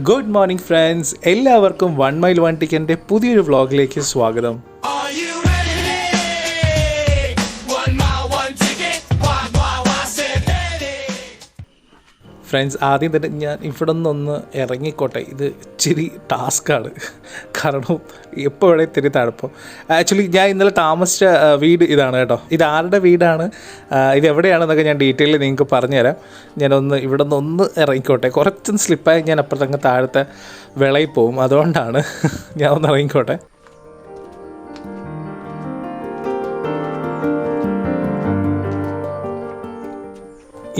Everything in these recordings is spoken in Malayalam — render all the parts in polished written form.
ഗുഡ് മോർണിംഗ് ഫ്രണ്ട്സ്, എല്ലാവർക്കും 1 മൈൽ 1 ടിക്കറ്റിൻ്റെ പുതിയൊരു വ്ളോഗിലേക്ക് സ്വാഗതം. ഫ്രണ്ട്സ്, ആദ്യം തന്നെ ഞാൻ ഇവിടെ നിന്നൊന്ന് ഇറങ്ങിക്കോട്ടെ. ഇത് ഇച്ചിരി ടാസ്ക്കാണ്, കാരണം എപ്പോൾ ഇവിടെ ഇത്തിരി തണുപ്പം. ആക്ച്വലി ഞാൻ ഇന്നലെ താമസിച്ച വീട് ഇതാണ് കേട്ടോ. ഇത് ആരുടെ വീടാണ്, ഇത് എവിടെയാണെന്നൊക്കെ ഞാൻ ഡീറ്റെയിൽ നിങ്ങൾക്ക് പറഞ്ഞുതരാം. ഞാനൊന്ന് ഇവിടെ നിന്നൊന്ന് ഇറങ്ങിക്കോട്ടെ. കുറച്ചൊന്ന് സ്ലിപ്പായി ഞാൻ അപ്പുറത്തങ്ങ് താഴത്തെ വിളയിൽ പോവും, അതുകൊണ്ടാണ് ഞാൻ ഒന്ന് ഇറങ്ങിക്കോട്ടെ.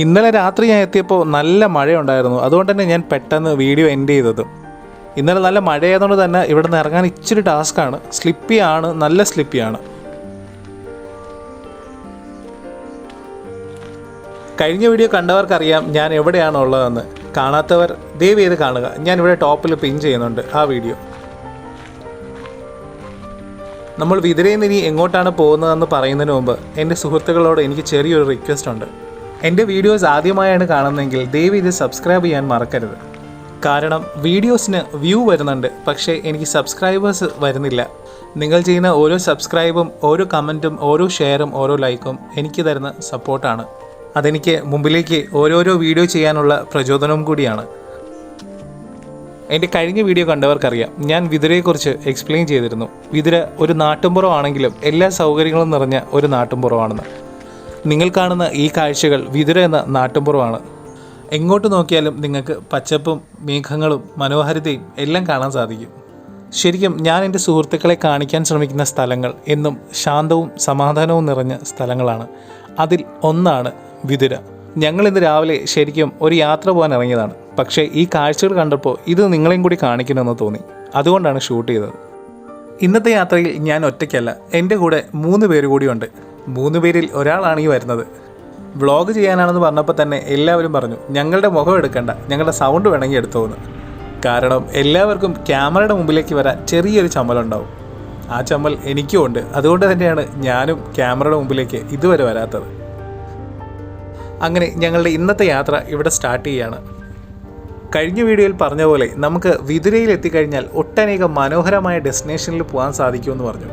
ഇന്നലെ രാത്രി ഞാൻ എത്തിയപ്പോൾ നല്ല മഴയുണ്ടായിരുന്നു, അതുകൊണ്ട് തന്നെ ഞാൻ പെട്ടെന്ന് വീഡിയോ എൻഡ് ചെയ്തത്. ഇന്നലെ നല്ല മഴയായതുകൊണ്ട് തന്നെ ഇവിടെ നിന്ന് ഇറങ്ങാൻ ഇച്ചിരി ടാസ്ക്കാണ്. സ്ലിപ്പിയാണ്, നല്ല സ്ലിപ്പിയാണ്. കഴിഞ്ഞ വീഡിയോ കണ്ടവർക്കറിയാം ഞാൻ എവിടെയാണ് ഉള്ളതെന്ന്. കാണാത്തവർ ദയവ് ചെയ്ത് കാണുക. ഞാനിവിടെ ടോപ്പിൽ പിൻ ചെയ്യുന്നുണ്ട് ആ വീഡിയോ. നമ്മൾ വിതിരയിൽ നിന്ന് ഇനി എങ്ങോട്ടാണ് പോകുന്നതെന്ന് പറയുന്നതിന് മുമ്പ് എൻ്റെ സുഹൃത്തുക്കളോട് എനിക്ക് ചെറിയൊരു റിക്വസ്റ്റ് ഉണ്ട്. എൻ്റെ വീഡിയോസ് ആദ്യമായാണ് കാണുന്നതെങ്കിൽ ദയവ് ഇത് സബ്സ്ക്രൈബ് ചെയ്യാൻ മറക്കരുത്. കാരണം വീഡിയോസിന് വ്യൂ വരുന്നുണ്ട്, പക്ഷേ എനിക്ക് സബ്സ്ക്രൈബേഴ്സ് വരുന്നില്ല. നിങ്ങൾ ചെയ്യുന്ന ഓരോ സബ്സ്ക്രൈബും, ഓരോ കമൻറ്റും, ഓരോ ഷെയറും, ഓരോ ലൈക്കും എനിക്ക് തരുന്ന സപ്പോർട്ടാണ്. അതെനിക്ക് മുമ്പിലേക്ക് ഓരോരോ വീഡിയോ ചെയ്യാനുള്ള പ്രചോദനവും കൂടിയാണ്. എൻ്റെ കഴിഞ്ഞ വീഡിയോ കണ്ടവർക്കറിയാം, ഞാൻ വിതുരയെക്കുറിച്ച് എക്സ്പ്ലെയിൻ ചെയ്തിരുന്നു. വിതുര ഒരു നാട്ടുമ്പുറമാണെങ്കിലും എല്ലാ സൗകര്യങ്ങളും നിറഞ്ഞ ഒരു നാട്ടുമ്പുറമാണെന്ന്. നിങ്ങൾ കാണുന്ന ഈ കാഴ്ചകൾ വിതുര എന്ന നാട്ടുമ്പുറമാണ്. എങ്ങോട്ട് നോക്കിയാലും നിങ്ങൾക്ക് പച്ചപ്പും മേഘങ്ങളും മനോഹാരിതയും എല്ലാം കാണാൻ സാധിക്കും. ശരിക്കും ഞാൻ എൻ്റെ സുഹൃത്തുക്കളെ കാണിക്കാൻ ശ്രമിക്കുന്ന സ്ഥലങ്ങൾ എന്നും ശാന്തവും സമാധാനവും നിറഞ്ഞ സ്ഥലങ്ങളാണ്. അതിൽ ഒന്നാണ് വിതുര. ഞങ്ങളിന്ന് രാവിലെ ശരിക്കും ഒരു യാത്ര പോകാൻ ഇറങ്ങിയതാണ്. പക്ഷേ ഈ കാഴ്ചകൾ കണ്ടപ്പോൾ ഇത് നിങ്ങളെയും കൂടി കാണിക്കണമെന്ന് തോന്നി, അതുകൊണ്ടാണ് ഷൂട്ട് ചെയ്തത്. ഇന്നത്തെ യാത്രയിൽ ഞാൻ ഒറ്റയ്ക്കല്ല, എൻ്റെ കൂടെ 3 പേര് കൂടിയുണ്ട്. 3 പേരിൽ ഒരാളാണ് ഈ വരുന്നത്. വ്ളോഗ് ചെയ്യാനാണെന്ന് പറഞ്ഞപ്പോൾ തന്നെ എല്ലാവരും പറഞ്ഞു, ഞങ്ങളുടെ മുഖം എടുക്കണ്ട, ഞങ്ങളുടെ സൗണ്ട് വേണമെങ്കിൽ എടുത്തോന്ന്. കാരണം എല്ലാവർക്കും ക്യാമറയുടെ മുമ്പിലേക്ക് വരാൻ ചെറിയൊരു ചമ്മലുണ്ടാവും. ആ ചമ്മൽ എനിക്കും ഉണ്ട്. അതുകൊണ്ട് തന്നെയാണ് ഞാനും ക്യാമറയുടെ മുമ്പിലേക്ക് ഇതുവരെ വരാത്തത്. അങ്ങനെ ഞങ്ങളുടെ ഇന്നത്തെ യാത്ര ഇവിടെ സ്റ്റാർട്ട് ചെയ്യുകയാണ്. കഴിഞ്ഞ വീഡിയോയിൽ പറഞ്ഞ പോലെ നമുക്ക് വിതുരയിൽ എത്തിക്കഴിഞ്ഞാൽ ഒട്ടനേകം മനോഹരമായ ഡെസ്റ്റിനേഷനിൽ പോകാൻ സാധിക്കുമെന്ന് പറഞ്ഞു.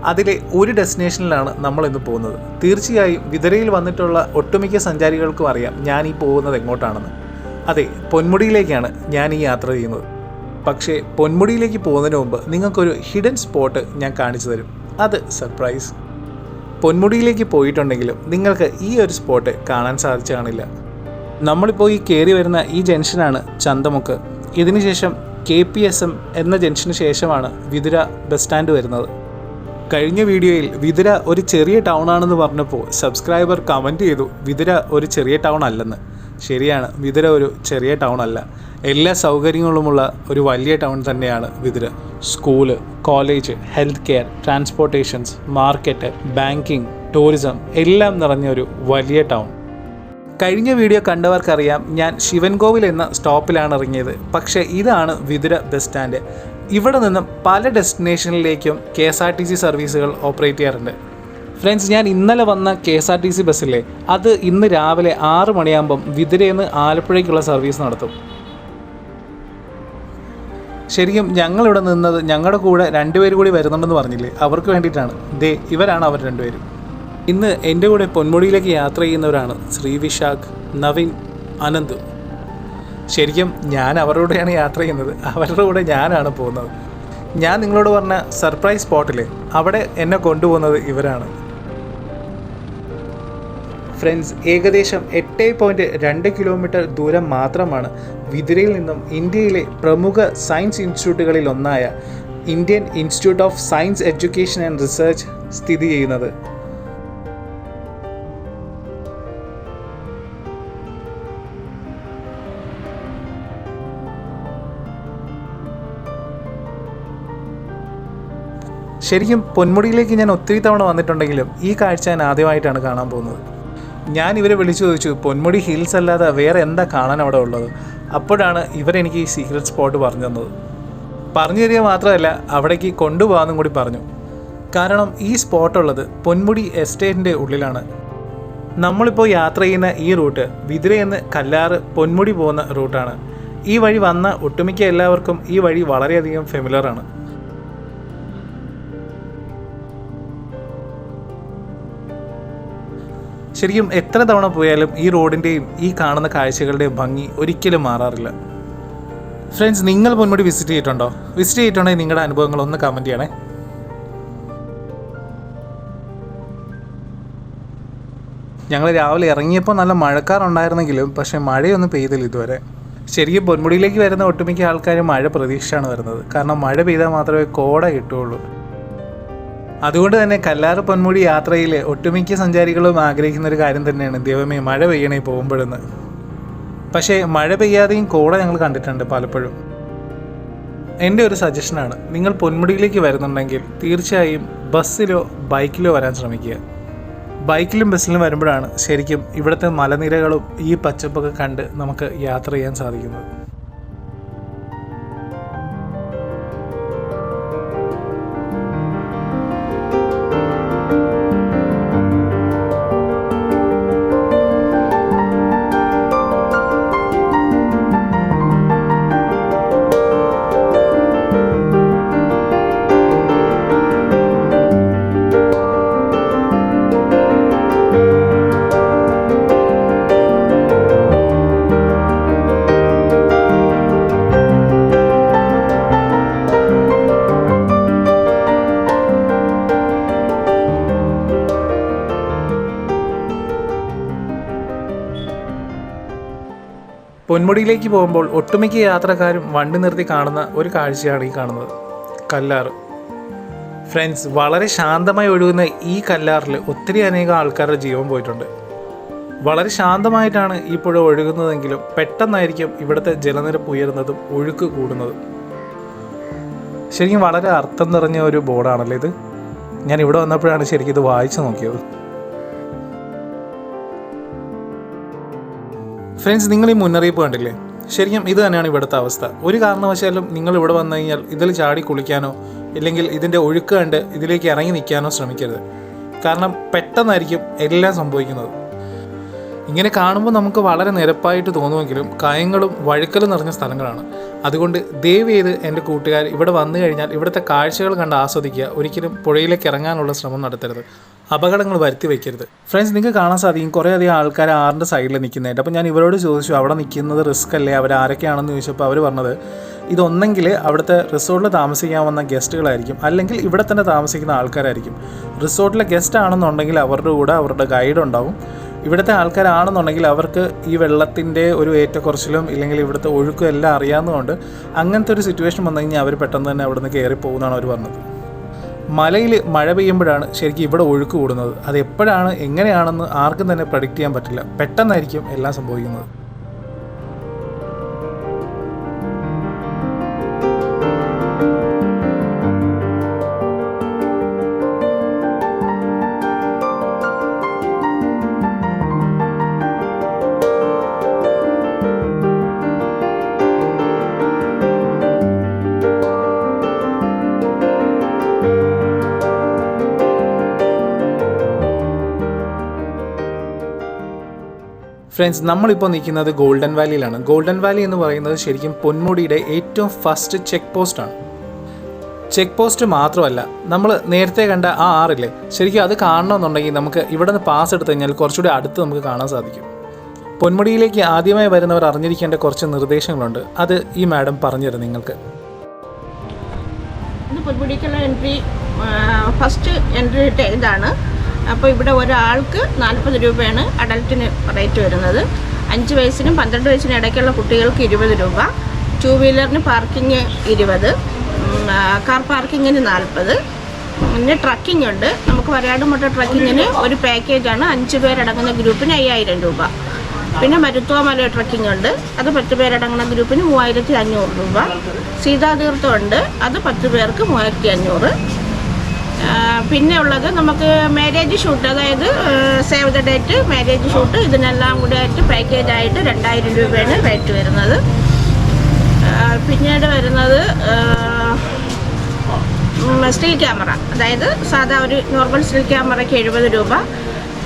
അതിലെ ഒരു ഡെസ്റ്റിനേഷനിലാണ് നമ്മളിന്ന് പോകുന്നത്. തീർച്ചയായും വിതുരയിൽ വന്നിട്ടുള്ള ഒട്ടുമിക്ക സഞ്ചാരികൾക്കും അറിയാം ഞാൻ ഈ പോകുന്നത് എങ്ങോട്ടാണെന്ന്. അതെ, പൊന്മുടിയിലേക്കാണ് ഞാൻ ഈ യാത്ര ചെയ്യുന്നത്. പക്ഷേ പൊന്മുടിയിലേക്ക് പോകുന്നതിന് മുമ്പ് നിങ്ങൾക്കൊരു ഹിഡൻ സ്പോട്ട് ഞാൻ കാണിച്ചു തരും. അത് സർപ്രൈസ്. പൊന്മുടിയിലേക്ക് പോയിട്ടുണ്ടെങ്കിലും നിങ്ങൾക്ക് ഈ ഒരു സ്പോട്ട് കാണാൻ സാധിച്ചു കാണില്ല. നമ്മളിപ്പോൾ ഈ കയറി വരുന്ന ഈ ജംഗ്ഷനാണ് ചന്തമുക്ക്. ഇതിനുശേഷം KPSM എന്ന ജംഗ്ഷന് ശേഷമാണ് വിതുര ബസ് സ്റ്റാൻഡ് വരുന്നത്. കഴിഞ്ഞ വീഡിയോയിൽ വിതുര ഒരു ചെറിയ ടൗൺ ആണെന്ന് പറഞ്ഞപ്പോൾ സബ്സ്ക്രൈബർ കമൻറ്റ് ചെയ്തു വിതുര ഒരു ചെറിയ ടൗൺ അല്ലെന്ന്. ശരിയാണ്, വിതുര ഒരു ചെറിയ ടൗൺ അല്ല. എല്ലാ സൗകര്യങ്ങളുമുള്ള ഒരു വലിയ ടൗൺ തന്നെയാണ് Vithura. School, college, health care, transportations, market, banking, tourism എല്ലാം നിറഞ്ഞൊരു വലിയ ടൗൺ. കഴിഞ്ഞ വീഡിയോ കണ്ടവർക്കറിയാം ഞാൻ ശിവൻകോവിൽ എന്ന സ്റ്റോപ്പിലാണ് ഇറങ്ങിയത്. പക്ഷേ ഇതാണ് വിതുര ബസ് സ്റ്റാൻഡ്. ഇവിടെ നിന്നും പല ഡെസ്റ്റിനേഷനിലേക്കും KSRTC സർവീസുകൾ ഓപ്പറേറ്റ് ചെയ്യാറുണ്ട്. ഫ്രണ്ട്സ്, ഞാൻ ഇന്നലെ വന്ന KSRTC ബസ്സില്ലേ, അത് ഇന്ന് രാവിലെ 6 മണിയാകുമ്പം വിതുരയിൽ നിന്ന് ആലപ്പുഴയ്ക്കുള്ള സർവീസ് നടത്തും. ശരിക്കും ഞങ്ങളിവിടെ നിന്നത് ഞങ്ങളുടെ കൂടെ 2 പേര് കൂടി വരുന്നുണ്ടെന്ന് പറഞ്ഞില്ലേ, അവർക്ക് വേണ്ടിയിട്ടാണ്. ഇവരാണ് അവർ 2 പേരും. ഇന്ന് എൻ്റെ കൂടെ പൊന്മുടിയിലേക്ക് യാത്ര ചെയ്യുന്നവരാണ് ശ്രീ വിശാഖ്, നവീൻ, അനന്ത്. ശരിക്കും ഞാൻ അവരുടെ കൂടെയാണ് യാത്ര ചെയ്യുന്നത്, അവരുടെ കൂടെ ഞാനാണ് പോകുന്നത്. ഞാൻ നിങ്ങളോട് പറഞ്ഞ സർപ്രൈസ് സ്പോട്ടില്ലേ, അവിടെ എന്നെ കൊണ്ടുപോകുന്നത് ഇവരാണ്. ഫ്രണ്ട്സ്, ഏകദേശം 8.2 കിലോമീറ്റർ ദൂരം മാത്രമാണ് വിതുരയിൽ നിന്നും ഇന്ത്യയിലെ പ്രമുഖ സയൻസ് ഇൻസ്റ്റിറ്റ്യൂട്ടുകളിൽ ഒന്നായ Indian institute of science education and research സ്ഥിതി ചെയ്യുന്നത്. ശരിക്കും പൊന്മുടിയിലേക്ക് ഞാൻ ഒത്തിരി തവണ വന്നിട്ടുണ്ടെങ്കിലും ഈ കാഴ്ച ഞാൻ ആദ്യമായിട്ടാണ് കാണാൻ പോകുന്നത്. ഞാൻ ഇവരെ വിളിച്ചു ചോദിച്ചു, പൊന്മുടി ഹിൽസ് അല്ലാതെ വേറെ എന്താ കാണാൻ അവിടെ ഉള്ളത്? അപ്പോഴാണ് ഇവരെനിക്ക് ഈ സീക്രട്ട് സ്പോട്ട് പറഞ്ഞു തന്നത്. പറഞ്ഞു തരിക മാത്രമല്ല, അവിടേക്ക് കൊണ്ടുപോകാമെന്നും കൂടി പറഞ്ഞു. കാരണം ഈ സ്പോട്ടുള്ളത് പൊന്മുടി എസ്റ്റേറ്റിൻ്റെ ഉള്ളിലാണ്. നമ്മളിപ്പോൾ യാത്ര ചെയ്യുന്ന ഈ റൂട്ട് വിതുരയിൽ നിന്ന് കല്ലാറ് പൊന്മുടി പോകുന്ന റൂട്ടാണ്. ഈ വഴി വന്ന ഒട്ടുമിക്ക എല്ലാവർക്കും ഈ വഴി വളരെയധികം ഫെമിലറാണ്. ശരിക്കും എത്ര തവണ പോയാലും ഈ റോഡിൻ്റെയും ഈ കാണുന്ന കാഴ്ചകളുടെയും ഭംഗി ഒരിക്കലും മാറാറില്ല. ഫ്രണ്ട്സ്, നിങ്ങൾ പൊന്മുടി വിസിറ്റ് ചെയ്തിട്ടുണ്ടോ? വിസിറ്റ് ചെയ്തിട്ടുണ്ടെങ്കിൽ നിങ്ങളുടെ അനുഭവങ്ങൾ ഒന്ന് കമൻറ്റ് ചെയ്യണേ. ഞങ്ങൾ രാവിലെ ഇറങ്ങിയപ്പോൾ നല്ല മഴക്കാറുണ്ടായിരുന്നെങ്കിലും പക്ഷേ മഴയൊന്നും പെയ്തില്ല ഇതുവരെ. ശരിക്കും പൊന്മുടിയിലേക്ക് വരുന്ന ഒട്ടുമിക്ക ആൾക്കാരും മഴ പ്രതീക്ഷിച്ചാണ് വരുന്നത്. കാരണം മഴ പെയ്താൽ മാത്രമേ കോട കിട്ടുകയുള്ളൂ. അതുകൊണ്ട് തന്നെ കല്ലാറ് പൊന്മുടി യാത്രയിൽ ഒട്ടുമിക്ക സഞ്ചാരികളും ആഗ്രഹിക്കുന്ന ഒരു കാര്യം തന്നെയാണ്, ദൈവമേ മഴ പെയ്യണേ പോകുമ്പോഴെന്ന്. പക്ഷേ മഴ പെയ്യാതെയും കോട ഞങ്ങൾ കണ്ടിട്ടുണ്ട് പലപ്പോഴും. എൻ്റെ ഒരു സജഷനാണ്, നിങ്ങൾ പൊന്മുടിയിലേക്ക് വരുന്നുണ്ടെങ്കിൽ തീർച്ചയായും ബസ്സിലോ ബൈക്കിലോ വരാൻ ശ്രമിക്കുക. ബൈക്കിലും ബസ്സിലും വരുമ്പോഴാണ് ശരിക്കും ഇവിടുത്തെ മലനിരകളും ഈ പച്ചപ്പൊക്കെ കണ്ട് നമുക്ക് യാത്ര ചെയ്യാൻ സാധിക്കുന്നത്. പൊന്മുടിയിലേക്ക് പോകുമ്പോൾ ഒട്ടുമിക്ക യാത്രക്കാരും വണ്ടി നിർത്തി കാണുന്ന ഒരു കാഴ്ചയാണ് ഈ കാണുന്നത്, കല്ലാറ്. ഫ്രണ്ട്സ്, വളരെ ശാന്തമായി ഒഴുകുന്ന ഈ കല്ലാറിൽ ഒത്തിരി അനേകം ആൾക്കാരുടെ ജീവൻ പോയിട്ടുണ്ട്. വളരെ ശാന്തമായിട്ടാണ് ഈ പുഴ ഒഴുകുന്നതെങ്കിലും പെട്ടെന്നായിരിക്കും ഇവിടുത്തെ ജലനിരപ്പ് ഉയരുന്നതും ഒഴുക്ക് കൂടുന്നതും. ശരിക്കും വളരെ അർത്ഥം നിറഞ്ഞ ഒരു ബോർഡാണല്ലോ ഇത്. ഞാൻ ഇവിടെ വന്നപ്പോഴാണ് ശരിക്കും ഇത് വായിച്ചു നോക്കിയത്. ഫ്രണ്ട്സ്, നിങ്ങൾ ഈ മുന്നറിയിപ്പ് കണ്ടില്ലേ? ശരിക്കും ഇത് തന്നെയാണ് ഇവിടുത്തെ അവസ്ഥ. ഒരു കാരണവശാലും നിങ്ങൾ ഇവിടെ വന്നു കഴിഞ്ഞാൽ ഇതിൽ ചാടി കുളിക്കാനോ ഇല്ലെങ്കിൽ ഇതിൻ്റെ ഒഴുക്ക് കണ്ട് ഇതിലേക്ക് ഇറങ്ങി നിൽക്കാനോ ശ്രമിക്കരുത്. കാരണം പെട്ടെന്നായിരിക്കും എല്ലാം സംഭവിക്കുന്നത്. ഇങ്ങനെ കാണുമ്പോൾ നമുക്ക് വളരെ നിരപ്പായിട്ട് തോന്നുമെങ്കിലും കായങ്ങളും വഴുക്കലും നിറഞ്ഞ സ്ഥലങ്ങളാണ്. അതുകൊണ്ട് ദയവ് ചെയ്ത് എൻ്റെ കൂട്ടുകാർ ഇവിടെ വന്നു കഴിഞ്ഞാൽ ഇവിടുത്തെ കാഴ്ചകൾ കണ്ട് ആസ്വദിക്കുക. ഒരിക്കലും പുഴയിലേക്ക് ഇറങ്ങാനുള്ള ശ്രമം നടത്തരുത്, അപകടങ്ങൾ വരുത്തി വയ്ക്കരുത്. ഫ്രണ്ട്സ്, നിങ്ങൾക്ക് കാണാൻ സാധിക്കും കുറേയധികം ആൾക്കാർ ആറിൻ്റെ സൈഡിൽ നിൽക്കുന്നതായിട്ട്. അപ്പോൾ ഞാൻ ഇവരോട് ചോദിച്ചു അവിടെ നിൽക്കുന്നത് റിസ്ക് അല്ലേ, അവരാരൊക്കെയാണെന്ന് ചോദിച്ചപ്പോൾ അവർ പറഞ്ഞത് ഇതൊന്നെങ്കിൽ അവിടുത്തെ റിസോർട്ടിൽ താമസിക്കാൻ വന്ന ഗസ്റ്റുകളായിരിക്കും, അല്ലെങ്കിൽ ഇവിടെ തന്നെ താമസിക്കുന്ന ആൾക്കാരായിരിക്കും. റിസോർട്ടിലെ ഗസ്റ്റ് ആണെന്നുണ്ടെങ്കിൽ അവരുടെ കൂടെ അവരുടെ ഗൈഡ് ഉണ്ടാവും. ഇവിടുത്തെ ആൾക്കാരാണെന്നുണ്ടെങ്കിൽ അവർക്ക് ഈ വെള്ളത്തിൻ്റെ ഒരു ഏറ്റക്കുറച്ചിലും ഇല്ലെങ്കിൽ ഇവിടുത്തെ ഒഴുക്കും എല്ലാം അറിയാവുന്നതുകൊണ്ട് അങ്ങനത്തെ ഒരു സിറ്റുവേഷൻ വന്നു കഴിഞ്ഞാൽ അവർ പെട്ടെന്ന് തന്നെ അവിടെ നിന്ന് കയറി പോകുന്നതാണ് അവർ പറഞ്ഞത്. മലയിൽ മഴ പെയ്യുമ്പോഴാണ് ശരിക്കും ഇവിടെ ഒഴുക്ക് കൂടുന്നത്. അത് എപ്പോഴാണ് എങ്ങനെയാണെന്ന് ആർക്കും തന്നെ പ്രഡിക്റ്റ് ചെയ്യാൻ പറ്റില്ല. പെട്ടെന്നായിരിക്കും എല്ലാം സംഭവിക്കുന്നത്. ഫ്രണ്ട്സ്, നമ്മളിപ്പോൾ നിൽക്കുന്നത് ഗോൾഡൻ വാലിയിലാണ്. ഗോൾഡൻ വാലി എന്ന് പറയുന്നത് ശരിക്കും പൊന്മുടിയുടെ ഏറ്റവും ഫസ്റ്റ് ചെക്ക് പോസ്റ്റാണ്. ചെക്ക് പോസ്റ്റ് മാത്രമല്ല, നമ്മൾ നേരത്തെ കണ്ട ആ ആറില്ലേ, ശരിക്കും അത് കാണണമെന്നുണ്ടെങ്കിൽ നമുക്ക് ഇവിടെ നിന്ന് പാസ് എടുത്തു കഴിഞ്ഞാൽ കുറച്ചുകൂടി അടുത്ത് നമുക്ക് കാണാൻ സാധിക്കും. പൊന്മുടിയിലേക്ക് ആദ്യമായി വരുന്നവർ അറിഞ്ഞിരിക്കേണ്ട കുറച്ച് നിർദ്ദേശങ്ങളുണ്ട്. അത് ഈ മാഡം പറഞ്ഞുതരും നിങ്ങൾക്ക്. പൊന്മുടിക്കുള്ള എൻട്രി ഫസ്റ്റ് എൻട്രി ഇതാണ്. അപ്പോൾ ഇവിടെ ഒരാൾക്ക് 40 രൂപയാണ് അഡൽട്ടിന് റേറ്റ് വരുന്നത്. 5 വയസ്സിനും 12 വയസ്സിനും ഇടയ്ക്കുള്ള കുട്ടികൾക്ക് 20 രൂപ, 2 വീലറിന് പാർക്കിങ് 20, കാർ പാർക്കിങ്ങിന് 40. പിന്നെ ട്രക്കിംഗ് ഉണ്ട്. നമുക്ക് വരാടുമുട്ട ട്രക്കിങ്ങിന് ഒരു പാക്കേജാണ്. 5 പേരടങ്ങുന്ന ഗ്രൂപ്പിന് 5000 രൂപ. പിന്നെ മരുത്വമല ട്രക്കിംഗ് ഉണ്ട്, അത് 10 പേരടങ്ങുന്ന ഗ്രൂപ്പിന് 3500 രൂപ. സീതാതീർത്ഥം ഉണ്ട്, അത് 10 പേർക്ക് 3500. പിന്നെ ഉള്ളത് നമുക്ക് മാരേജ് ഷൂട്ട്, അതായത് save the date marriage shoot, ഇതിനെല്ലാം കൂടെ ആയിട്ട് പാക്കേജായിട്ട് 2000 രൂപയാണ് റേറ്റ് വരുന്നത്. പിന്നീട് വരുന്നത് സ്റ്റിൽ ക്യാമറ, അതായത് സാധാ ഒരു നോർമൽ സ്റ്റിൽ ക്യാമറയ്ക്ക് 70 രൂപ.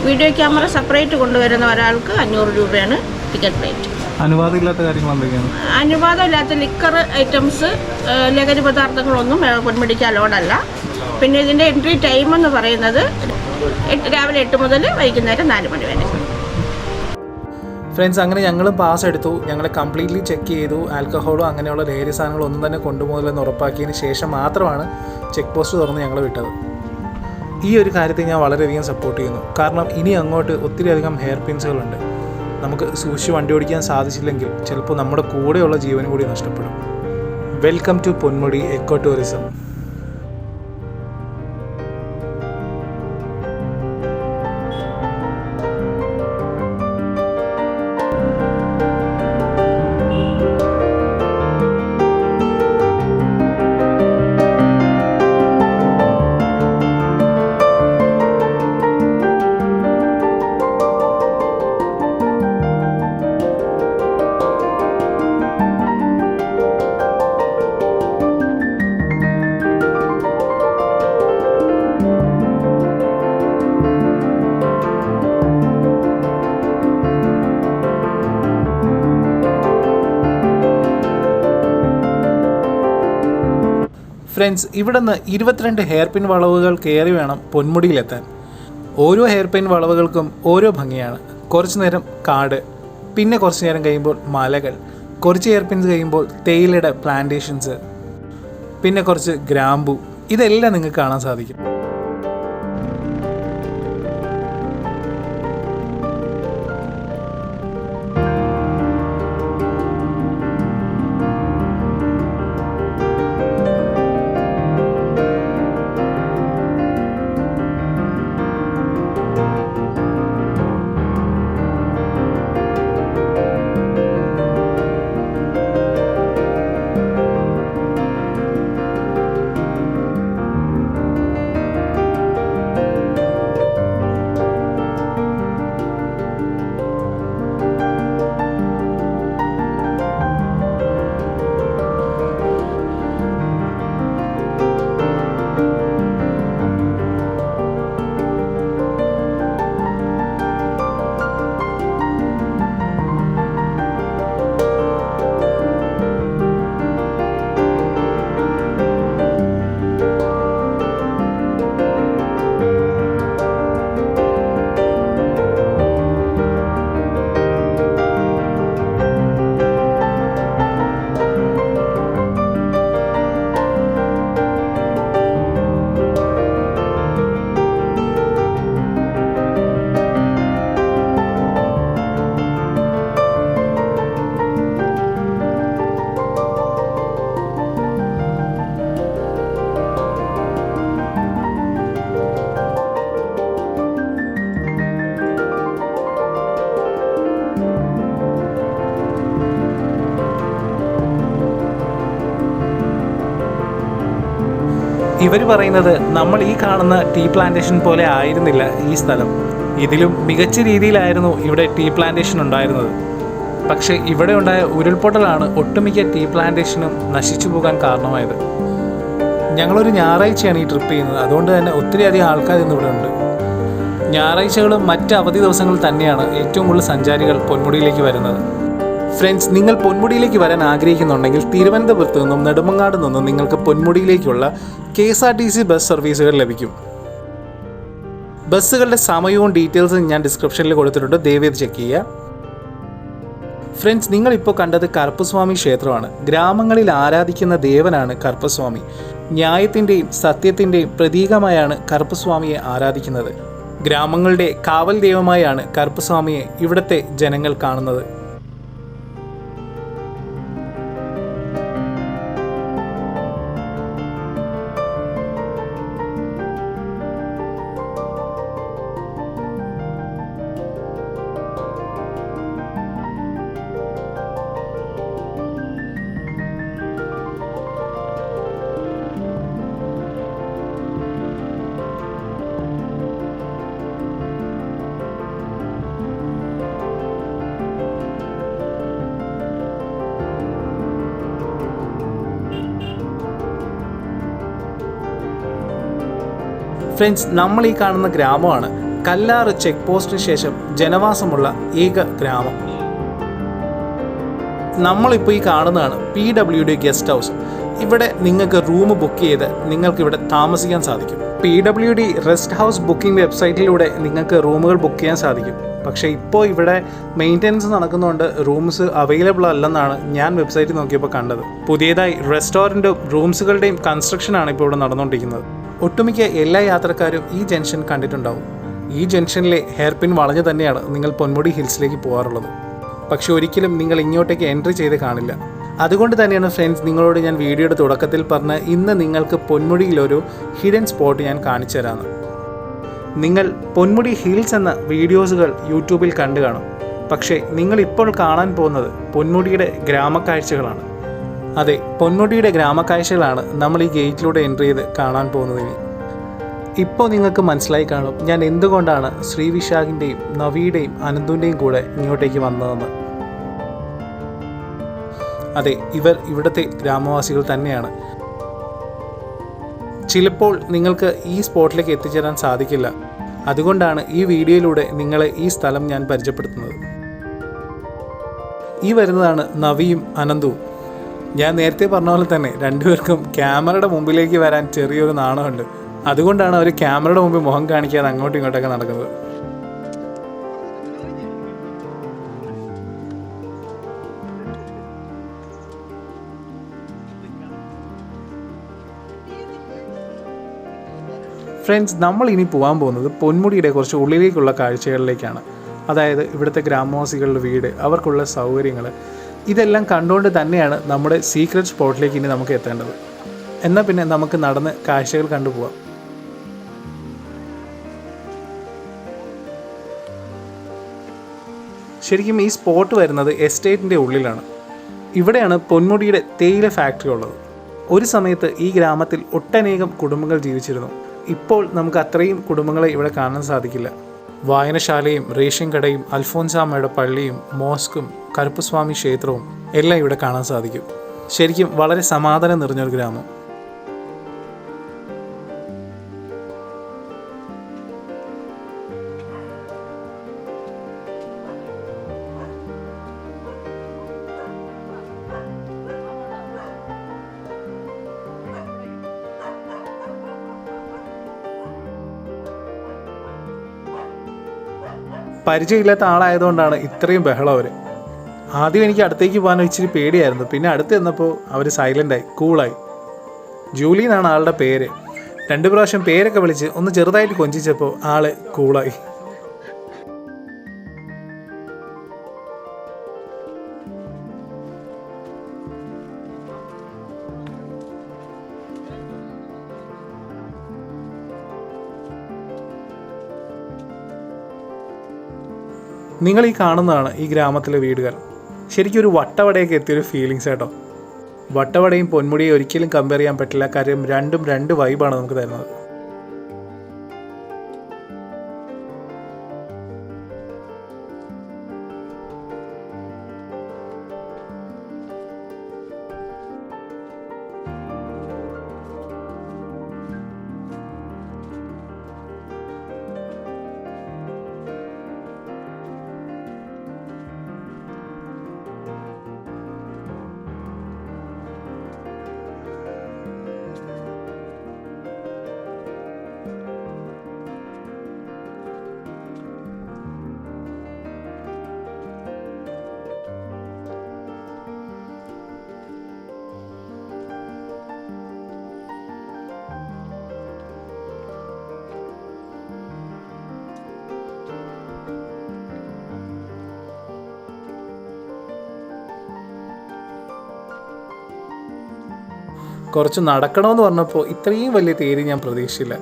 വീഡിയോ ക്യാമറ സെപ്പറേറ്റ് കൊണ്ടുവരുന്ന ഒരാൾക്ക് 500 രൂപയാണ് ടിക്കറ്റ് റേറ്റ്. അനുവാദമില്ലാത്ത കാര്യങ്ങൾ എന്തൊക്കെയാണ്? അനുവാദമില്ലാത്ത ലിക്കർ ഐറ്റംസ്, ലഹരി പദാർത്ഥങ്ങളൊന്നും പൊന്മുടിക്ക് അലോഡല്ല. പിന്നെ ഇതിൻ്റെ എൻട്രി ടൈം എന്ന് പറയുന്നത് രാവിലെ 8 മുതൽ വൈകുന്നേരം 4 മണി വരെ. ഫ്രണ്ട്സ്, അങ്ങനെ ഞങ്ങളും പാസ് എടുത്തു. ഞങ്ങളെ കംപ്ലീറ്റ്ലി ചെക്ക് ചെയ്തു. ആൽക്കഹോളോ അങ്ങനെയുള്ള ലഹരി സാധനങ്ങളോ ഒന്നും തന്നെ കൊണ്ടുപോകില്ലെന്ന് ഉറപ്പാക്കിയതിന് ശേഷം മാത്രമാണ് ചെക്ക് പോസ്റ്റ് തുറന്ന് ഞങ്ങൾ വിട്ടത്. ഈ ഒരു കാര്യത്തെ ഞാൻ വളരെയധികം സപ്പോർട്ട് ചെയ്യുന്നു. കാരണം ഇനി അങ്ങോട്ട് ഒത്തിരി അധികം ഹെയർ പിൻസുകളുണ്ട്. നമുക്ക് സൂക്ഷിച്ച് വണ്ടി ഓടിക്കാൻ സാധിച്ചില്ലെങ്കിൽ ചിലപ്പോൾ നമ്മുടെ കൂടെയുള്ള ജീവനും കൂടി നഷ്ടപ്പെടും. Welcome to Ponmudi eco tourism. Friends, ഇവിടെ നിന്ന് 22 ഹെയർ പിൻ വളവുകൾ കയറി വേണം പൊന്മുടിയിലെത്താൻ. ഓരോ ഹെയർ പിൻ വളവുകൾക്കും ഓരോ ഭംഗിയാണ്. കുറച്ച് നേരം കാട്, പിന്നെ കുറച്ച് നേരം കഴിയുമ്പോൾ മലകൾ, കുറച്ച് ഹെയർ പിൻസ് കഴിയുമ്പോൾ തേയിലയുടെ പ്ലാന്റേഷൻസ്, പിന്നെ കുറച്ച് ഗ്രാമ്പു. ഇതെല്ലാം നിങ്ങൾക്ക് കാണാൻ സാധിക്കും. ഇവർ പറയുന്നത് നമ്മൾ ഈ കാണുന്ന ടീ പ്ലാന്റേഷൻ പോലെ ആയിരുന്നില്ല ഈ സ്ഥലം. ഇതിലും മികച്ച രീതിയിലായിരുന്നു ഇവിടെ ടീ പ്ലാന്റേഷൻ ഉണ്ടായിരുന്നത്. പക്ഷേ ഇവിടെ ഉണ്ടായ ഉരുൾപൊട്ടലാണ് ഒട്ടുമിക്ക ടീ പ്ലാന്റേഷനും നശിച്ചു പോകാൻ കാരണമായത്. ഞങ്ങളൊരു ഞായറാഴ്ചയാണ് ഈ ട്രിപ്പ് ചെയ്യുന്നത്. അതുകൊണ്ട് തന്നെ ഒത്തിരി അധികം ആൾക്കാർ ഇന്നിവിടെ ഉണ്ട്. ഞായറാഴ്ചകളും മറ്റ് അവധി ദിവസങ്ങളിൽ തന്നെയാണ് ഏറ്റവും കൂടുതൽ സഞ്ചാരികൾ പൊന്മുടിയിലേക്ക് വരുന്നത്. ഫ്രണ്ട്സ്, നിങ്ങൾ പൊന്മുടിയിലേക്ക് വരാൻ ആഗ്രഹിക്കുന്നുണ്ടെങ്കിൽ തിരുവനന്തപുരത്ത് നിന്നും നെടുമങ്ങാട് നിന്നും നിങ്ങൾക്ക് പൊന്മുടിയിലേക്കുള്ള KSRTC ബസ് സർവീസുകൾ ലഭിക്കും. ബസ്സുകളുടെ സമയവും ഡീറ്റെയിൽസും ഞാൻ ഡിസ്ക്രിപ്ഷനിൽ കൊടുത്തിട്ടുണ്ട്. ദയവേത് ചെക്ക് ചെയ്യുക. ഫ്രണ്ട്സ്, നിങ്ങളിപ്പോൾ കണ്ടത് കറുപ്പസ്വാമി ക്ഷേത്രമാണ്. ഗ്രാമങ്ങളിൽ ആരാധിക്കുന്ന ദേവനാണ് കറുപ്പസ്വാമി. ന്യായത്തിൻ്റെയും സത്യത്തിൻ്റെയും പ്രതീകമായാണ് കറുപ്പസ്വാമിയെ ആരാധിക്കുന്നത്. ഗ്രാമങ്ങളുടെ കാവൽ ദൈവമായാണ് കറുപ്പസ്വാമിയെ ഇവിടുത്തെ ജനങ്ങൾ കാണുന്നത്. ഫ്രണ്ട്സ്, നമ്മൾ ഈ കാണുന്ന ഗ്രാമമാണ് കല്ലാറ് ചെക്ക് പോസ്റ്റിന് ശേഷം ജനവാസമുള്ള ഏക ഗ്രാമം. നമ്മളിപ്പോൾ ഈ കാണുന്നതാണ് PWD ഗസ്റ്റ് ഹൗസ്. ഇവിടെ നിങ്ങൾക്ക് റൂം ബുക്ക് ചെയ്ത് നിങ്ങൾക്കിവിടെ താമസിക്കാൻ സാധിക്കും. PWD റെസ്റ്റ് ഹൗസ് ബുക്കിംഗ് വെബ്സൈറ്റിലൂടെ നിങ്ങൾക്ക് റൂമുകൾ ബുക്ക് ചെയ്യാൻ സാധിക്കും. പക്ഷേ ഇപ്പോൾ ഇവിടെ മെയിൻ്റനൻസ് നടക്കുന്നതുകൊണ്ട് റൂംസ് അവൈലബിൾ അല്ലെന്നാണ് ഞാൻ വെബ്സൈറ്റിൽ നോക്കിയപ്പോൾ കണ്ടത്. പുതിയതായി റെസ്റ്റോറൻറ്റും റൂംസുകളുടെയും കൺസ്ട്രക്ഷനാണ് ഇപ്പോൾ ഇവിടെ നടന്നുകൊണ്ടിരിക്കുന്നത്. ഒട്ടുമിക്ക എല്ലാ യാത്രക്കാരും ഈ ജംഗ്ഷൻ കണ്ടിട്ടുണ്ടാവും. ഈ ജംഗ്ഷനിലെ ഹെയർ പിൻ വളഞ്ഞ് തന്നെയാണ് നിങ്ങൾ പൊന്മുടി ഹിൽസിലേക്ക് പോകാറുള്ളത്. പക്ഷെ ഒരിക്കലും നിങ്ങൾ ഇങ്ങോട്ടേക്ക് എൻട്രി ചെയ്ത് കാണില്ല. അതുകൊണ്ട് തന്നെയാണ് ഫ്രണ്ട്സ് നിങ്ങളോട് ഞാൻ വീഡിയോയുടെ തുടക്കത്തിൽ പറഞ്ഞ് ഇന്ന് നിങ്ങൾക്ക് പൊന്മുടിയിലൊരു ഹിഡൻ സ്പോട്ട് ഞാൻ കാണിച്ചു തരാമെന്ന്. നിങ്ങൾ പൊന്മുടി ഹിൽസ് എന്ന വീഡിയോസുകൾ യൂട്യൂബിൽ കണ്ടു കാണും. പക്ഷേ നിങ്ങളിപ്പോൾ കാണാൻ പോകുന്നത് പൊന്മുടിയുടെ ഗ്രാമക്കാഴ്ചകളാണ്. അതെ, പൊന്മുടിയുടെ ഗ്രാമക്കാഴ്ചകളാണ് നമ്മൾ ഈ ഗേറ്റിലൂടെ എൻട്രി ചെയ്ത് കാണാൻ പോകുന്നതിന്. ഇപ്പോൾ നിങ്ങൾക്ക് മനസ്സിലായി കാണും ഞാൻ എന്തുകൊണ്ടാണ് ശ്രീവിശാഖിൻ്റെയും നവിയുടെയും അനന്തുവിൻ്റെയും കൂടെ ഇങ്ങോട്ടേക്ക് വന്നതെന്ന്. അതെ, ഇവർ ഇവിടുത്തെ ഗ്രാമവാസികൾ തന്നെയാണ്. ചിലപ്പോൾ നിങ്ങൾക്ക് ഈ സ്പോട്ടിലേക്ക് എത്തിച്ചേരാൻ സാധിക്കില്ല. അതുകൊണ്ടാണ് ഈ വീഡിയോയിലൂടെ നിങ്ങളെ ഈ സ്ഥലം ഞാൻ പരിചയപ്പെടുത്തുന്നത്. ഈ വരുന്നതാണ് നവിയും അനന്തുവും. ഞാൻ നേരത്തെ പറഞ്ഞ പോലെ തന്നെ രണ്ടുപേർക്കും ക്യാമറയുടെ മുമ്പിലേക്ക് വരാൻ ചെറിയൊരു നാണമുണ്ട്. അതുകൊണ്ടാണ് അവർ ക്യാമറയുടെ മുമ്പിൽ മുഖം കാണിക്കാതെ അങ്ങോട്ടും ഇങ്ങോട്ടൊക്കെ നടക്കുന്നത്. ഫ്രണ്ട്സ്, നമ്മൾ ഇനി പോകാൻ പോകുന്നത് പൊന്മുടിയുടെ കുറച്ച് ഉള്ളിലേക്കുള്ള കാഴ്ചകളിലേക്കാണ്. അതായത് ഇവിടുത്തെ ഗ്രാമവാസികളുടെ വീട്, അവർക്കുള്ള സൗകര്യങ്ങൾ, ഇതെല്ലാം കണ്ടുകൊണ്ട് തന്നെയാണ് നമ്മുടെ സീക്രട്ട് സ്പോട്ടിലേക്ക് ഇനി നമുക്ക് എത്തേണ്ടത്. എന്നാൽ പിന്നെ നമുക്ക് നടന്ന് കാഴ്ചകൾ കണ്ടുപോകാം. ശരിക്കും ഈ സ്പോട്ട് വരുന്നത് എസ്റ്റേറ്റിൻ്റെ ഉള്ളിലാണ്. ഇവിടെയാണ് പൊന്മുടിയുടെ തേയില ഫാക്ടറി ഉള്ളത്. ഒരു സമയത്ത് ഈ ഗ്രാമത്തിൽ ഒട്ടനേകം കുടുംബങ്ങൾ ജീവിച്ചിരുന്നു. ഇപ്പോൾ നമുക്ക് അത്രയും കുടുംബങ്ങളെ ഇവിടെ കാണാൻ സാധിക്കില്ല. വായനശാലയും റേഷൻ കടയും അൽഫോൻസാമ്മയുടെ പള്ളിയും മോസ്കും കറുപ്പുസ്വാമി ക്ഷേത്രവും എല്ലാം ഇവിടെ കാണാൻ സാധിക്കും. ശരിക്കും വളരെ സമാധാനം നിറഞ്ഞൊരു ഗ്രാമം. പരിചയമില്ലാത്ത ആളായതുകൊണ്ടാണ് ഇത്രയും ബഹളം അവർ. ആദ്യം എനിക്ക് അടുത്തേക്ക് പോകാൻ ഇച്ചിരി പേടിയായിരുന്നു. പിന്നെ അടുത്ത് ചെന്നപ്പോൾ അവർ സൈലൻ്റായി, കൂളായി. ജൂലി എന്നാണ് ആളുടെ പേര്. 2 പ്രാവശ്യം പേരൊക്കെ വിളിച്ച് ഒന്ന് ചെറുതായിട്ട് കൊഞ്ചിച്ചപ്പോൾ ആൾ കൂളായി. നിങ്ങൾ ഈ കാണുന്നതാണ് ഈ ഗ്രാമത്തിലെ വീടുകൾ. ശരിക്കും ഒരു വട്ടവടയൊക്കെ എത്തിയൊരു ഫീലിങ്സ് കേട്ടോ. വട്ടവടയും പൊന്മുടിയും ഒരിക്കലും കമ്പയർ ചെയ്യാൻ പറ്റില്ല. കാര്യം രണ്ടും 2 വൈബാണ് നമുക്ക് തരുന്നത്. കുറച്ച് നടക്കണമെന്ന് പറഞ്ഞപ്പോൾ ഇത്രയും വലിയ തേര് ഞാൻ പ്രതീക്ഷിച്ചില്ല.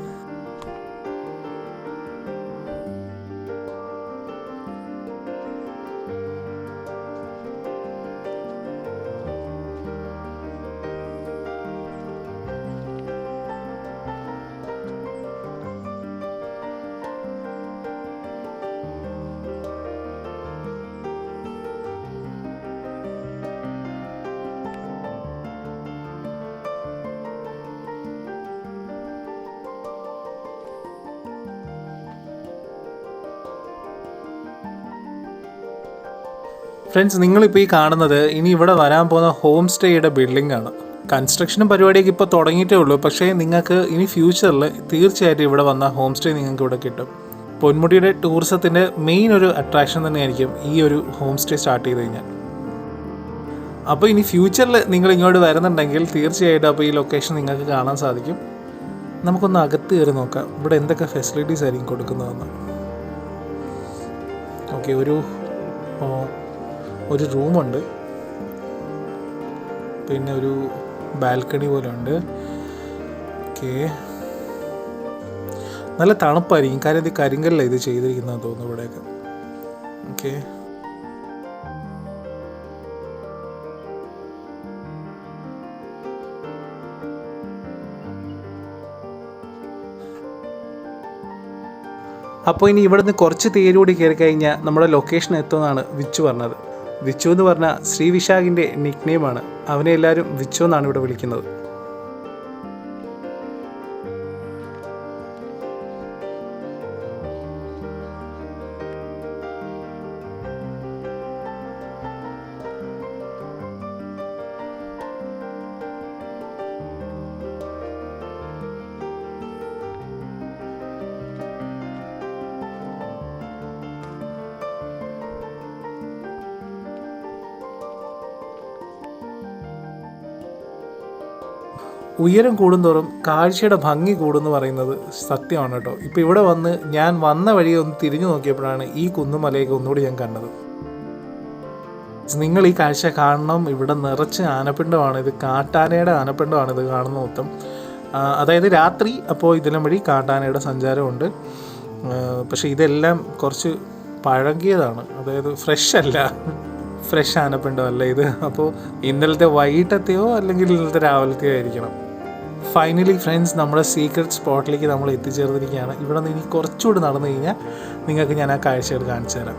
ഫ്രണ്ട്സ്, നിങ്ങളിപ്പോൾ ഈ കാണുന്നത് ഇനി ഇവിടെ വരാൻ പോകുന്ന ഹോം സ്റ്റേയുടെ ബിൽഡിംഗ് ആണ്. കൺസ്ട്രക്ഷനും പരിപാടിയൊക്കെ ഇപ്പോൾ തുടങ്ങിയിട്ടേ ഉള്ളൂ. പക്ഷേ നിങ്ങൾക്ക് ഇനി ഫ്യൂച്ചറിൽ തീർച്ചയായിട്ടും ഇവിടെ വന്ന ഹോം സ്റ്റേ നിങ്ങൾക്ക് ഇവിടെ കിട്ടും. പൊന്മുടിയുടെ ടൂറിസത്തിൻ്റെ മെയിൻ ഒരു അട്രാക്ഷൻ തന്നെയായിരിക്കും ഈ ഒരു ഹോം സ്റ്റേ സ്റ്റാർട്ട് ചെയ്ത് കഴിഞ്ഞാൽ. അപ്പോൾ ഇനി ഫ്യൂച്ചറിൽ നിങ്ങൾ ഇങ്ങോട്ട് വരുന്നുണ്ടെങ്കിൽ തീർച്ചയായിട്ടും അപ്പോൾ ഈ ലൊക്കേഷൻ നിങ്ങൾക്ക് കാണാൻ സാധിക്കും. നമുക്കൊന്ന് അകത്ത് കയറി നോക്കാം ഇവിടെ എന്തൊക്കെ ഫെസിലിറ്റീസ് ആയിരിക്കും കൊടുക്കുന്നതെന്ന്. ഓക്കെ, ഒരു റൂമുണ്ട്, പിന്നെ ഒരു ബാൽക്കണി പോലെ ഉണ്ട്. ഓക്കെ, നല്ല തണുപ്പായിരിക്കും, കാര്യം ഇത് കരിങ്കല്ലാണ് ഇത് ചെയ്തിരിക്കുന്നതെന്ന് തോന്നുന്നു ഇവിടെയൊക്കെ. ഓക്കെ, അപ്പോൾ ഇനി ഇവിടുന്ന് കുറച്ച് തേരുകൂടി കയറി കഴിഞ്ഞാൽ നമ്മുടെ ലൊക്കേഷൻ എത്തുമെന്നാണ് വിച്ചു പറഞ്ഞത്. വിച്ചു എന്ന് പറഞ്ഞാൽ ശ്രീ വിശാഖിൻ്റെ നിക് നെയിമാണ്. അവനെ എല്ലാവരും വിച്ചു എന്നാണ് ഇവിടെ വിളിക്കുന്നത്. ഉയരം കൂടുന്തോറും കാഴ്ചയുടെ ഭംഗി കൂടുമെന്ന് പറയുന്നത് സത്യമാണ് കേട്ടോ. ഇപ്പോൾ ഇവിടെ വന്ന് ഞാൻ വന്ന വഴി ഒന്ന് തിരിഞ്ഞു നോക്കിയപ്പോഴാണ് ഈ കുന്നുമലയൊക്കെ ഒന്നുകൂടി ഞാൻ കണ്ടത്. നിങ്ങൾ ഈ കാഴ്ച കാണണം. ഇവിടെ നിറച്ച് ആനപ്പിണ്ടമാണ്. ഇത് കാട്ടാനയുടെ ആനപ്പിണ്ടമാണ് ഇത് കാണുന്ന മൊത്തം. അതായത് രാത്രി അപ്പോൾ ഇതിലും വഴി കാട്ടാനയുടെ സഞ്ചാരമുണ്ട്. പക്ഷേ ഇതെല്ലാം കുറച്ച് പഴകിയതാണ്, അതായത് ഫ്രഷ് അല്ല, ഫ്രഷ് ആനപ്പിണ്ടമല്ല ഇത്. അപ്പോൾ ഇന്നലത്തെ വൈകിട്ടത്തെയോ അല്ലെങ്കിൽ ഇന്നലത്തെ രാവിലത്തെയോ ആയിരിക്കണം. ഫൈനലി ഫ്രണ്ട്സ്, നമ്മുടെ സീക്രട്ട് സ്പോട്ടിലേക്ക് നമ്മൾ എത്തിച്ചേർന്നിരിക്കുകയാണ്. ഇവിടെ നിന്ന് ഇനി കുറച്ചുകൂടി നടന്നു കഴിഞ്ഞാൽ നിങ്ങൾക്ക് ഞാൻ ആ കാഴ്ചകൾ കാണിച്ചു തരാം.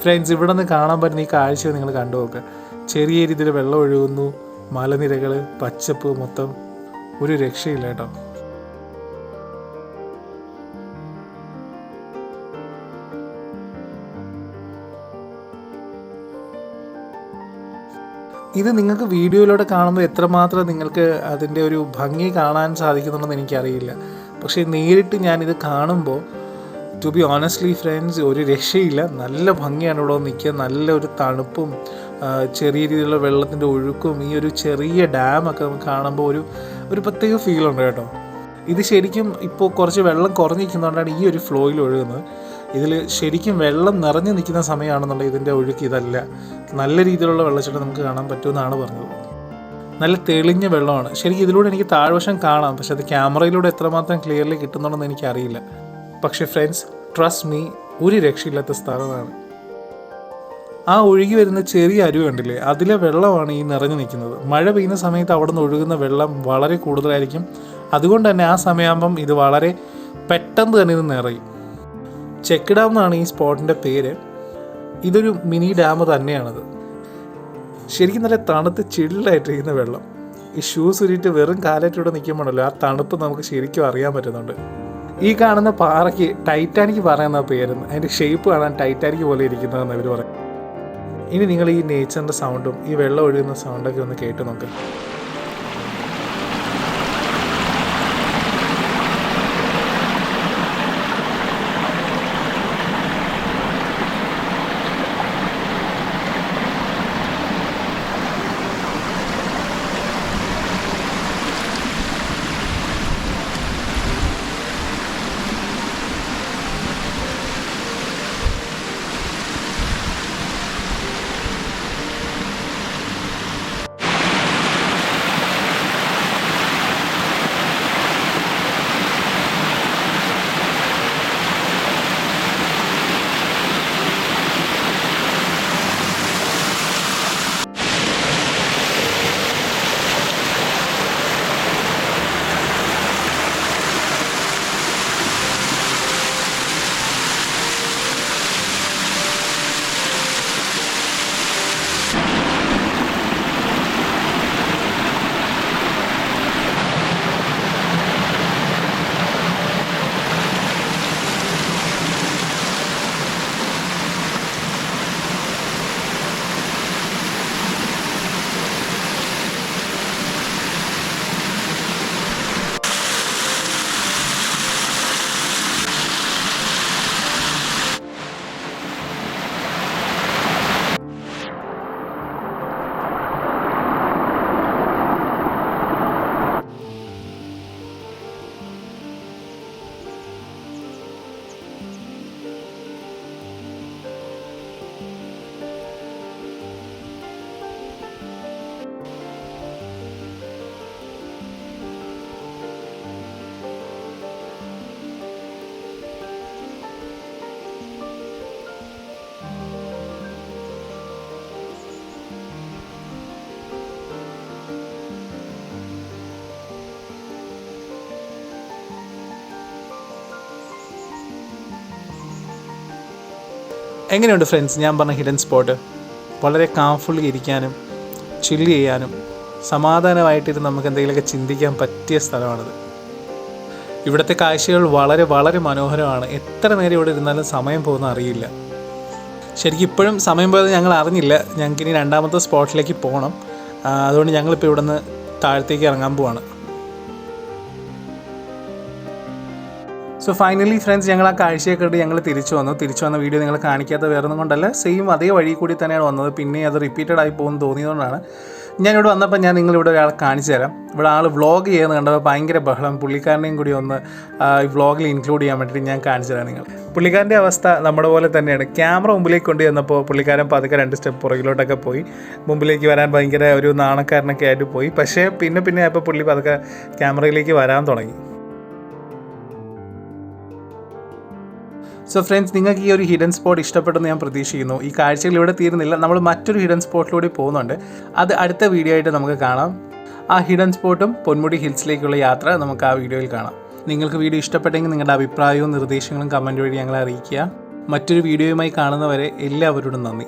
ഫ്രണ്ട്സ്, ഇവിടെ നിന്ന് കാണാൻ പറ്റുന്ന ഈ കാഴ്ച നിങ്ങൾ കണ്ടു നോക്കുക. ചെറിയ രീതിയിൽ വെള്ളം ഒഴുകുന്നു, മലനിരകൾ, പച്ചപ്പ്, മൊത്തം ഒരു രക്ഷയില്ല കേട്ടോ. ഇത് നിങ്ങൾക്ക് വീഡിയോയിലൂടെ കാണുമ്പോൾ എത്രമാത്രം നിങ്ങൾക്ക് അതിൻ്റെ ഒരു ഭംഗി കാണാൻ സാധിക്കുന്നുണ്ടെന്ന് എനിക്കറിയില്ല. പക്ഷേ നേരിട്ട് ഞാനിത് കാണുമ്പോൾ ടു ബി ഓണസ്റ്റ്ലി ഫ്രണ്ട്സ്, ഒരു രക്ഷയില്ല. നല്ല ഭംഗിയാണ് ഇവിടെ നിൽക്കുക. നല്ലൊരു തണുപ്പും ചെറിയ രീതിയിലുള്ള വെള്ളത്തിൻ്റെ ഒഴുക്കും ഈ ഒരു ചെറിയ ഡാമൊക്കെ നമുക്ക് കാണുമ്പോൾ ഒരു പ്രത്യേക ഫീലുണ്ട് കേട്ടോ. ഇത് ശരിക്കും ഇപ്പോൾ കുറച്ച് വെള്ളം കുറഞ്ഞിരിക്കുന്നതുകൊണ്ടാണ് ഈ ഒരു ഫ്ലോയിൽ ഒഴുകുന്നത്. ഇതിൽ ശരിക്കും വെള്ളം നിറഞ്ഞു നിൽക്കുന്ന സമയമാണെന്നുണ്ടെങ്കിൽ ഇതിൻ്റെ ഒഴുക്ക് ഇതല്ല. നല്ല രീതിയിലുള്ള വെള്ളച്ചാട്ടം നമുക്ക് കാണാൻ പറ്റുമെന്നാണ് പറഞ്ഞത്. നല്ല തെളിഞ്ഞ വെള്ളമാണ്. ശരിക്കും ഇതിലൂടെ എനിക്ക് താഴ്വശം കാണാം, പക്ഷെ അത് ക്യാമറയിലൂടെ എത്രമാത്രം ക്ലിയർലി കിട്ടുന്നുണ്ടെന്ന് എനിക്കറിയില്ല. പക്ഷേ ഫ്രണ്ട്സ്, ട്രസ്റ്റ് മീ, ഒരു രക്ഷയില്ലാത്ത സ്ഥലമാണ്. ആ ഒഴുകി വരുന്ന ചെറിയ അരുവി കണ്ടില്ലേ, അതിലെ വെള്ളമാണ് ഈ നിറഞ്ഞു നിൽക്കുന്നത്. മഴ പെയ്യുന്ന സമയത്ത് അവിടെ നിന്ന് ഒഴുകുന്ന വെള്ളം വളരെ കൂടുതലായിരിക്കും. അതുകൊണ്ട് തന്നെ ആ സമയമാകുമ്പം ഇത് വളരെ പെട്ടെന്ന് തന്നെ ഇത് നിറയും. ചെക്ക് ഡാം എന്നാണ് ഈ സ്പോട്ടിൻ്റെ പേര്. ഇതൊരു മിനി ഡാം തന്നെയാണത്. ശരിക്കും നല്ല തണുത്ത് ചില്ലായിട്ടിരിക്കുന്ന വെള്ളം. ഈ ഷൂസ് ഉരിയിട്ട് വെറും കാലായിട്ടിവിടെ നിൽക്കുമ്പോഴല്ലോ ആ തണുപ്പ് നമുക്ക് ശരിക്കും അറിയാൻ പറ്റുന്നുണ്ട്. ഈ കാണുന്ന പാറയ്ക്ക് ടൈറ്റാനിക് പറയുന്ന പേരെന്ന്. അതിൻ്റെ ഷേപ്പ് കാണാൻ ടൈറ്റാനിക് പോലെ ഇരിക്കുന്നതെന്ന് അവർ പറയും. ഇനി നിങ്ങൾ ഈ നേച്ചറിൻ്റെ സൗണ്ടും ഈ വെള്ളം ഒഴുകുന്ന സൗണ്ടൊക്കെ ഒന്ന് കേട്ട് നോക്ക്. എങ്ങനെയുണ്ട് ഫ്രണ്ട്സ് ഞാൻ പറഞ്ഞ ഹിഡൻ സ്പോട്ട്? വളരെ കാംഫുള്ളി ഇരിക്കാനും ചില്ല് ചെയ്യാനും സമാധാനമായിട്ടിരുന്ന് നമുക്ക് എന്തെങ്കിലുമൊക്കെ ചിന്തിക്കാൻ പറ്റിയ സ്ഥലമാണിത്. ഇവിടുത്തെ കാഴ്ചകൾ വളരെ വളരെ മനോഹരമാണ്. എത്ര നേരം ഇവിടെ ഇരുന്നാലും സമയം പോകുന്ന അറിയില്ല. ശരിക്കും ഇപ്പോഴും സമയം പോയത് ഞങ്ങൾ അറിഞ്ഞില്ല. ഞങ്ങൾക്കിനി രണ്ടാമത്തെ സ്പോട്ടിലേക്ക് പോകണം. അതുകൊണ്ട് ഞങ്ങളിപ്പോൾ ഇവിടെ നിന്ന് താഴത്തേക്ക് ഇറങ്ങാൻ പോവാണ്. സോ ഫൈനലി ഫ്രണ്ട്സ്, ഞങ്ങൾ ആ കാഴ്ചയൊക്കെ ഇട്ട് ഞങ്ങൾ തിരിച്ചു വന്ന വീഡിയോ നിങ്ങൾ കാണിക്കാത്ത വേറെ ഒന്നും കൊണ്ടല്ല, സെയിം അതേ വഴി കൂടി തന്നെയാണ് വന്നത്. പിന്നെ അത് റിപ്പീറ്റഡ് ആയി പോകുമെന്ന് തോന്നിയതുകൊണ്ടാണ് ഞാനിവിടെ വന്നപ്പോൾ ഞാൻ നിങ്ങളിവിടെ ഒരാളെ കാണിച്ചു തരാം. ഇവിടെ ആൾ വ്ളോഗ് ചെയ്യുന്നത് കണ്ടപ്പോൾ ഭയങ്കര ബഹളം. പുള്ളിക്കാരനെയും കൂടി ഒന്ന് ഈ വ്ളോഗിൽ ഇൻക്ലൂഡ് ചെയ്യാൻ വേണ്ടിയിട്ട് ഞാൻ കാണിച്ചു തരാം നിങ്ങൾ. പുള്ളിക്കാരൻ്റെ അവസ്ഥ നമ്മുടെ പോലെ തന്നെയാണ്. ക്യാമറ മുമ്പിലേക്ക് കൊണ്ട് ചെന്നപ്പോൾ പുള്ളിക്കാരൻ പതുക്കെ 2 സ്റ്റെപ്പ് പുറകിലോട്ടൊക്കെ പോയി. മുമ്പിലേക്ക് വരാൻ ഭയങ്കര ഒരു നാണക്കാരനൊക്കെ ആയിട്ട് പോയി. പക്ഷേ പിന്നെ ആയപ്പോൾ പുള്ളി പതുക്കെ ക്യാമറയിലേക്ക് വരാൻ തുടങ്ങി. സോ ഫ്രണ്ട്സ്, നിങ്ങൾക്ക് ഈ ഒരു ഹിഡൻ സ്പോട്ട് ഇഷ്ടപ്പെട്ടെന്ന് ഞാൻ പ്രതീക്ഷിക്കുന്നു. ഈ കാഴ്ചകൾ ഇവിടെ തീരുന്നില്ല. നമ്മൾ മറ്റൊരു ഹിഡൻ സ്പോട്ടിലൂടെ പോകുന്നുണ്ട്. അത് അടുത്ത വീഡിയോ ആയിട്ട് നമുക്ക് കാണാം. ആ ഹിഡൻ സ്പോട്ടും പൊന്മുടി ഹിൽസിലേക്കുള്ള യാത്ര നമുക്ക് ആ വീഡിയോയിൽ കാണാം. നിങ്ങൾക്ക് വീഡിയോ ഇഷ്ടപ്പെട്ടെങ്കിൽ നിങ്ങളുടെ അഭിപ്രായവും നിർദ്ദേശങ്ങളും കമൻറ്റ് വഴി ഞങ്ങളെ അറിയിക്കുക. മറ്റൊരു വീഡിയോയുമായി കാണുന്നവരെ എല്ലാവരോടും നന്ദി.